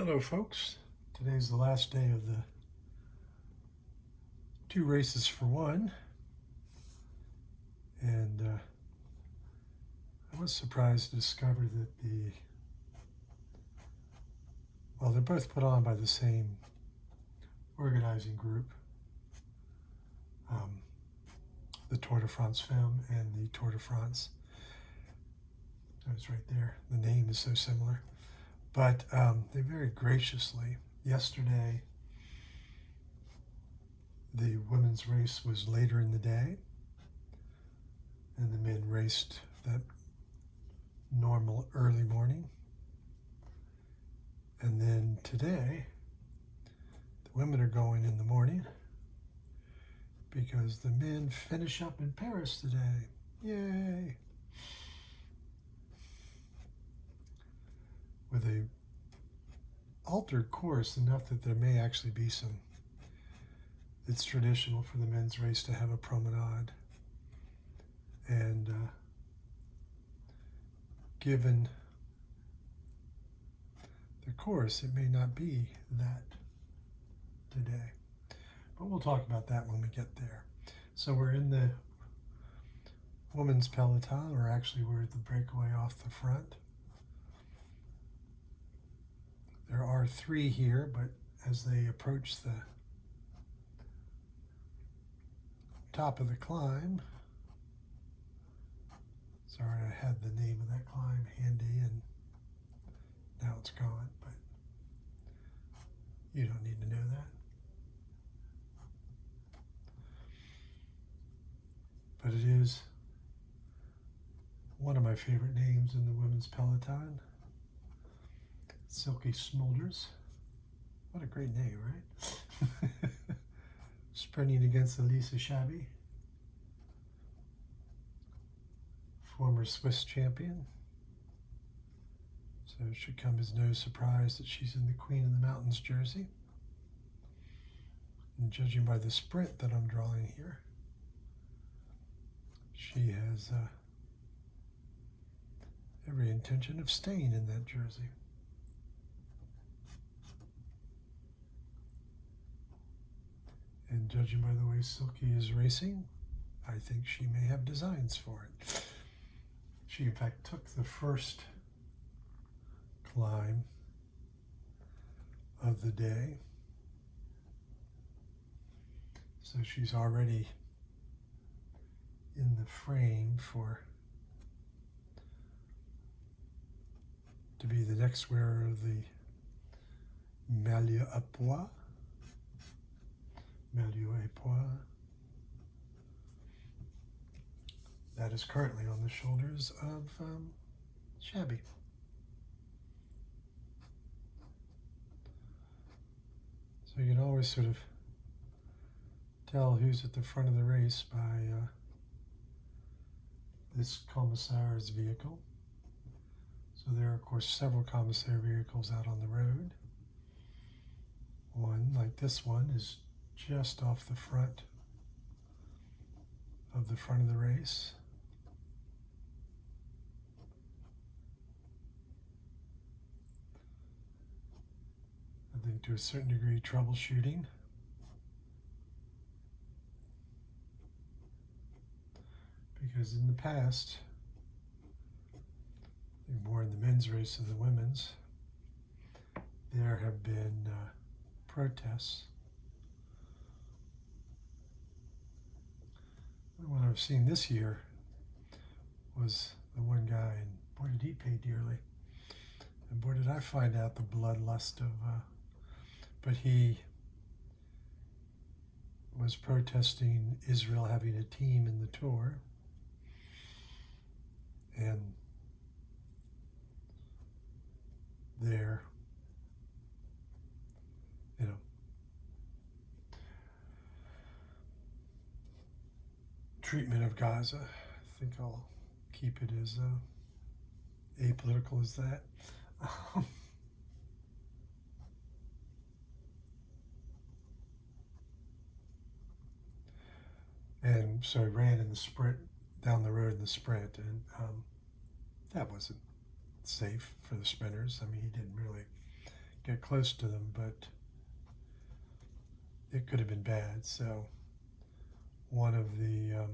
Hello, folks. Today's the last day of the 2 races for 1, and I was surprised to discover that they're both put on by the same organizing group, the Tour de France Femmes and the Tour de France. So it's right there. The name is so similar. But they very graciously, yesterday, the women's race was later in the day, and the men raced that normal early morning. And then today, the women are going in the morning because the men finish up in Paris today. Yay! With a altered course, enough that there may actually be some. It's traditional for the men's race to have a promenade, and given the course, it may not be that today, but we'll talk about that when we get there. So we're in the women's peloton, or actually we're at the breakaway off the front. There are 3 here, but as they approach the top of the climb, sorry, I had the name of that climb handy and now it's gone, but you don't need to know that. But it is one of my favorite names in the women's peloton. Silky Smolders. What a great name, right? Sprinting against Elisa Shabby, former Swiss champion. So it should come as no surprise that she's in the Queen of the Mountains jersey. And judging by the sprint that I'm drawing here, she has every intention of staying in that jersey. And judging by the way Silky is racing, I think she may have designs for it. She, in fact, took the first climb of the day. So she's already in the frame to be the next wearer of the Maillot à Pois. That is currently on the shoulders of Shabby. So you can always sort of tell who's at the front of the race by this commissar's vehicle. So there are, of course, several commissar vehicles out on the road. One, like this one, is just off the front of the race. I think to a certain degree troubleshooting. Because in the past, I think more in the men's race than the women's, there have been protests. The one I've seen this year was the one guy, and boy did he pay dearly. And boy did I find out the bloodlust of, but he was protesting Israel having a team in the Tour. And their, treatment of Gaza, I think I'll keep it as apolitical as that. And so he ran in the sprint, down the road in the sprint, and that wasn't safe for the sprinters. I mean, he didn't really get close to them, but it could have been bad. So one of the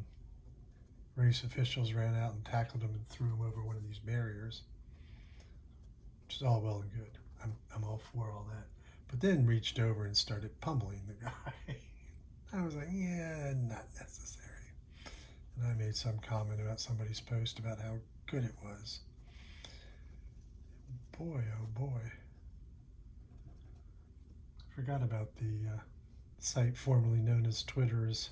race officials ran out and tackled him and threw him over one of these barriers, which is all well and good. I'm all for all that. But then reached over and started pummeling the guy. I was like, yeah, not necessary. And I made some comment about somebody's post about how good it was. Boy, oh boy. Forgot about the site formerly known as Twitter's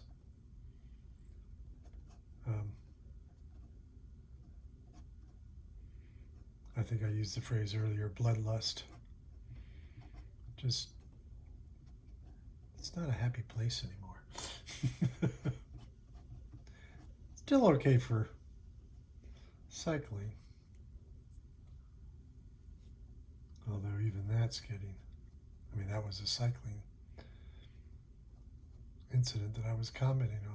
I think I used the phrase earlier, bloodlust. Just, it's not a happy place anymore. Still okay for cycling. Although even that's getting, that was a cycling incident that I was commenting on.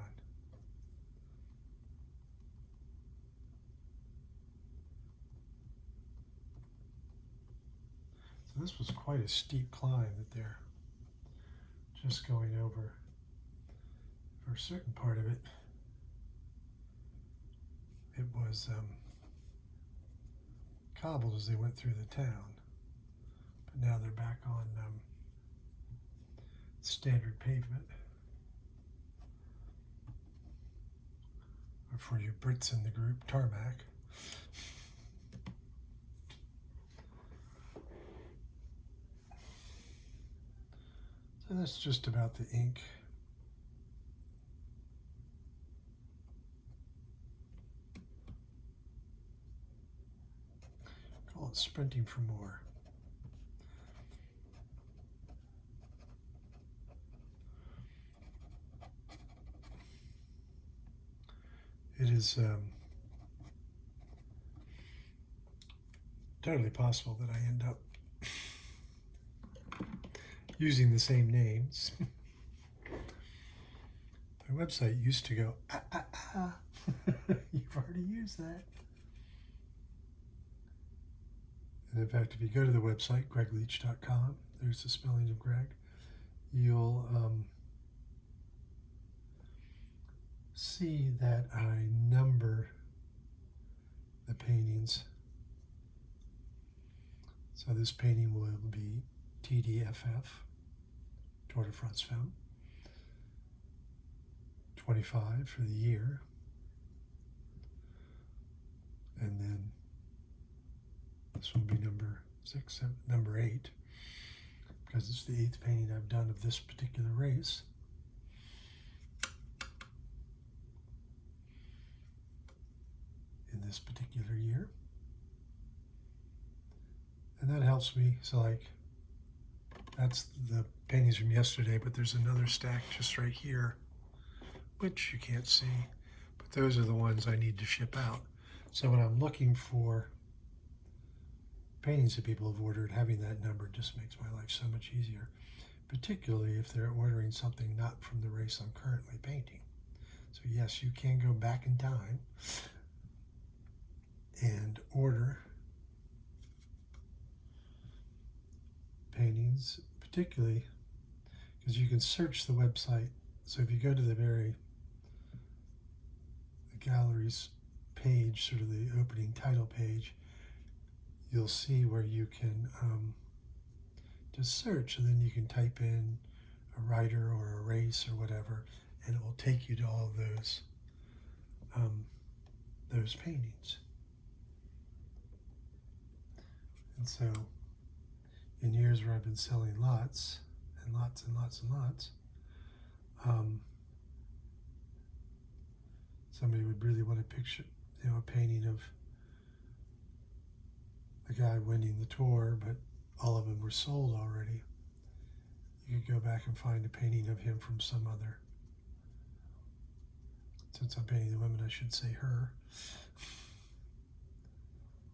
So this was quite a steep climb that they're just going over. For a certain part of it, it was cobbled as they went through the town. But now they're back on standard pavement. Or for you Brits in the group, tarmac. So that's just about the ink. Call it sprinting for more. It is totally possible that I end up using the same names. My website used to go, You've already used that. And in fact, if you go to the website, gregleach.com, there's the spelling of Greg, you'll see that I number the paintings. So this painting will be TDFF, Tour de France Femmes, 25 for the year. And then this will be number 8, because it's the 8th painting I've done of this particular race. In this particular year. And that helps me. So like, that's the paintings from yesterday, but there's another stack just right here, which you can't see, but those are the ones I need to ship out. So when I'm looking for paintings that people have ordered, having that number just makes my life so much easier, particularly if they're ordering something not from the race I'm currently painting. So yes, you can go back in time and order paintings, particularly because you can search the website. So if you go to the gallery's page, sort of the opening title page, you'll see where you can just search, and then you can type in a writer or a race or whatever, and it will take you to all of those paintings. And so in years where I've been selling lots and lots and lots and lots, somebody would really want to picture, a painting of the guy winning the tour, but all of them were sold already. You could go back and find a painting of him from some other, since I'm painting the women, I should say her.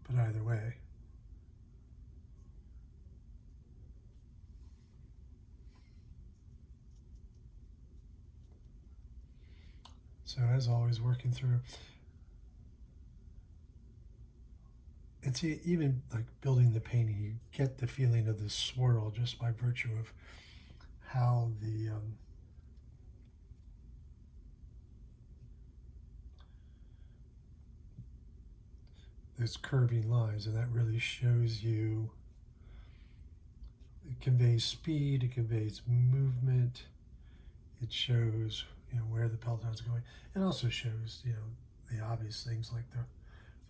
But either way, so as always, working through, And see, even like building the painting, you get the feeling of the swirl just by virtue of how those curving lines, and that really shows you. It conveys speed. It conveys movement. It shows where the peloton's going. It also shows the obvious things like the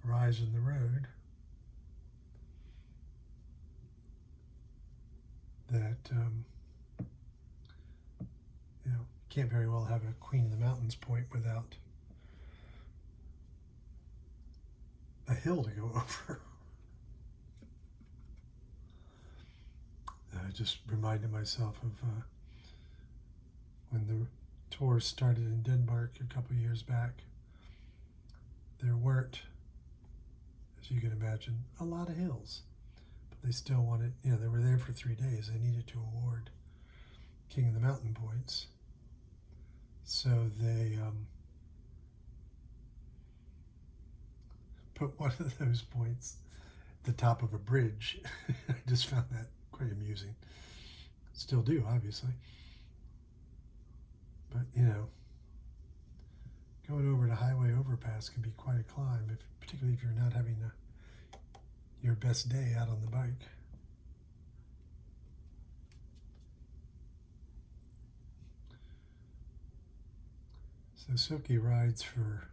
rise in the road that can't very well have a Queen of the Mountains point without a hill to go over. I just reminded myself of when the tour started in Denmark a couple years back. There weren't, as you can imagine, a lot of hills, but they still wanted, they were there for 3 days. They needed to award King of the Mountain points. So they put one of those points at the top of a bridge. I just found that quite amusing. Still do, obviously. But, going over the highway overpass can be quite a climb, particularly if you're not having your best day out on the bike. So Silky rides for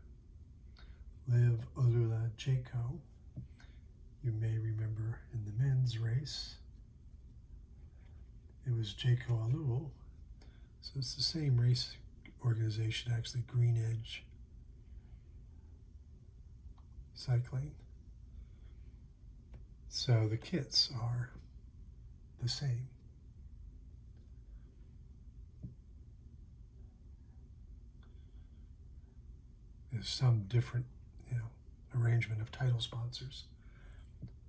Liv Olula Jaco. You may remember in the men's race, it was Jaco Alul. So it's the same race organization, actually, Green Edge Cycling. So the kits are the same. There's some different, arrangement of title sponsors,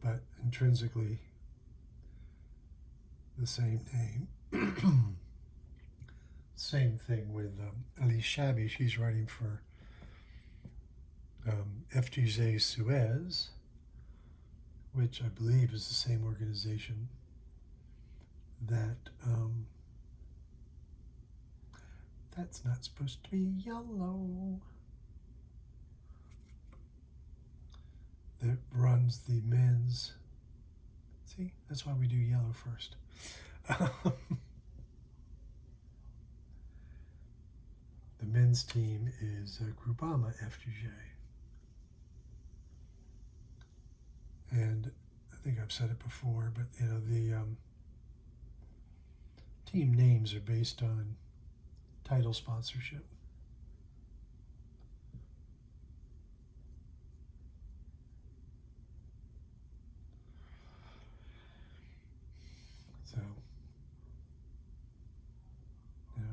but intrinsically the same name. Same thing with Elise Shabby. She's writing for FGZ Suez, which I believe is the same organization that that's not supposed to be yellow, that runs the men's. See, that's why we do yellow first. The men's team is Groupama FGJ. And I think I've said it before, but the team names are based on title sponsorship. So,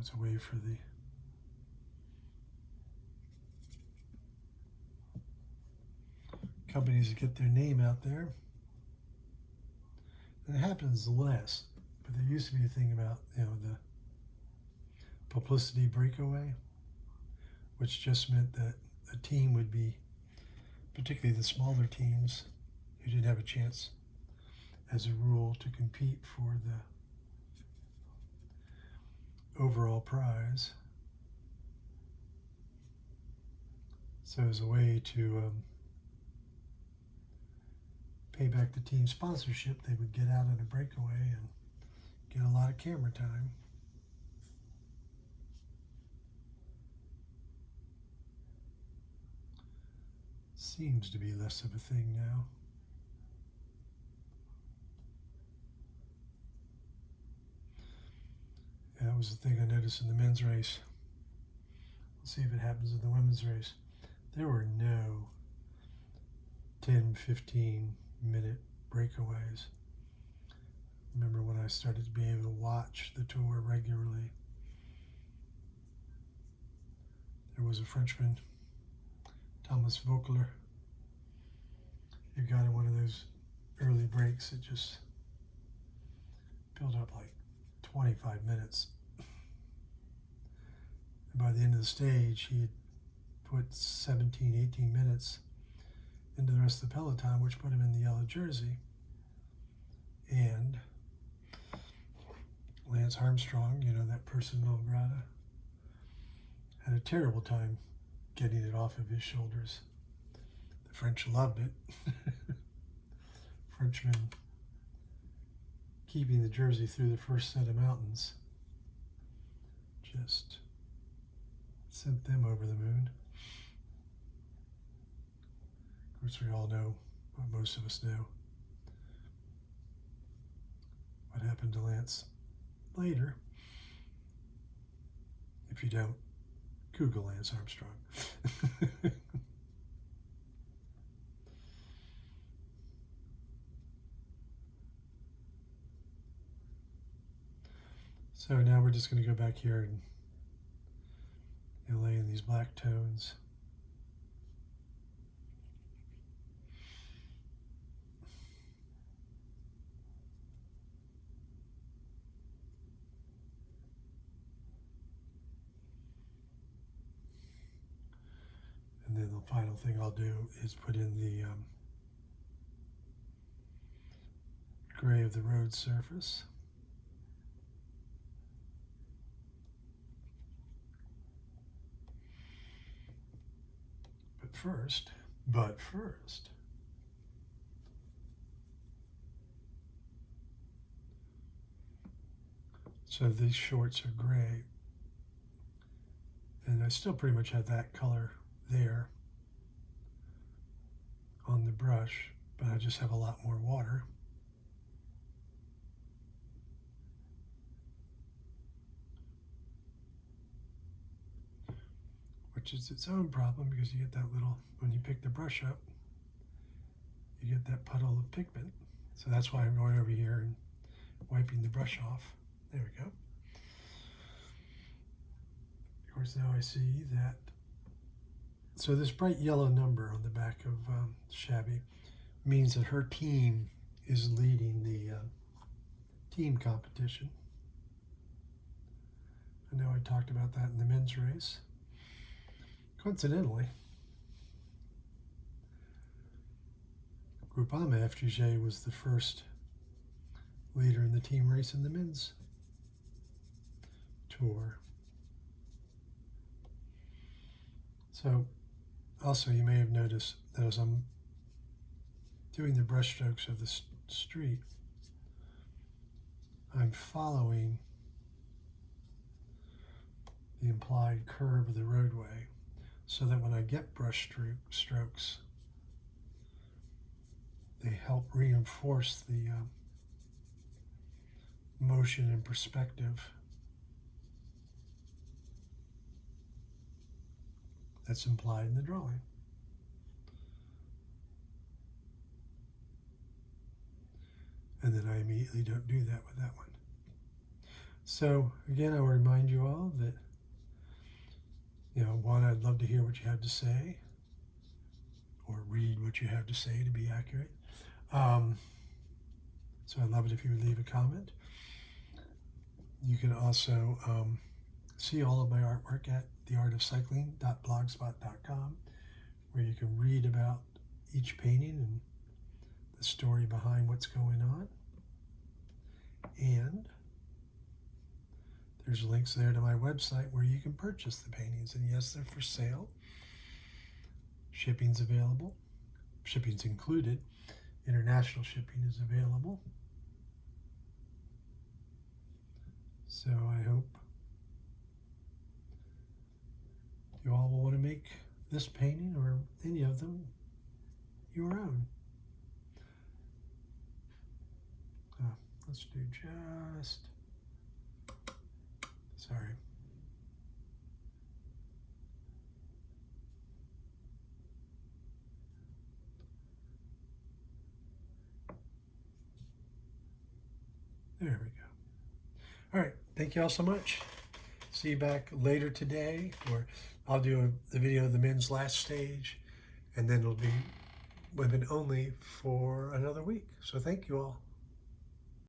it's a way for the companies to get their name out there. And it happens less, but there used to be a thing about, the publicity breakaway, which just meant that a team would be, particularly the smaller teams who didn't have a chance as a rule to compete for the overall prize. So as a way to pay back the team sponsorship, they would get out on a breakaway and get a lot of camera time. Seems to be less of a thing now. That was the thing I noticed in the men's race. Let's see if it happens in the women's race. There were no 10, 15-minute breakaways. Remember when I started to be able to watch the tour regularly. There was a Frenchman, Thomas Watercolor. He got in one of those early breaks that just built up like 25 minutes. And by the end of the stage, he had put 17, 18 minutes into the rest of the peloton, which put him in the yellow jersey. And Lance Armstrong, you know, that person non grata, had a terrible time getting it off of his shoulders. The French loved it. Frenchmen keeping the jersey through the first set of mountains just sent them over the moon. Of course, we all know, well, most of us know, what happened to Lance later. If you don't, Google Lance Armstrong. So now we're just going to go back here and lay in these black tones. And then the final thing I'll do is put in the gray of the road surface. But first, so these shorts are gray, and I still pretty much have that color there on the brush, but I just have a lot more water. Which is its own problem, because you get that little, when you pick the brush up, you get that puddle of pigment. So that's why I'm going over here and wiping the brush off. There we go. Of course, now I see that. So this bright yellow number on the back of Shabby means that her team is leading the team competition. I know I talked about that in the men's race. Coincidentally, Groupama FDJ was the first leader in the team race in the men's tour. So, also you may have noticed that as I'm doing the brush strokes of the street, I'm following the implied curve of the roadway, so that when I get brush strokes, they help reinforce the motion and perspective that's implied in the drawing. And then I immediately don't do that with that one. So again, I will remind you all that, you know, one, I'd love to hear what you have to say, or read what you have to say to be accurate. So I'd love it if you would leave a comment. You can also see all of my artwork at theartofcycling.blogspot.com, where you can read about each painting and the story behind what's going on. And there's links there to my website where you can purchase the paintings. And yes, they're for sale. Shipping's available. Shipping's included. International shipping is available. So I hope you all will want to make this painting or any of them your own. Let's do just, sorry. There we go. All right, thank you all so much. See you back later today, or I'll do the video of the men's last stage, and then it'll be women only for another week. So thank you all.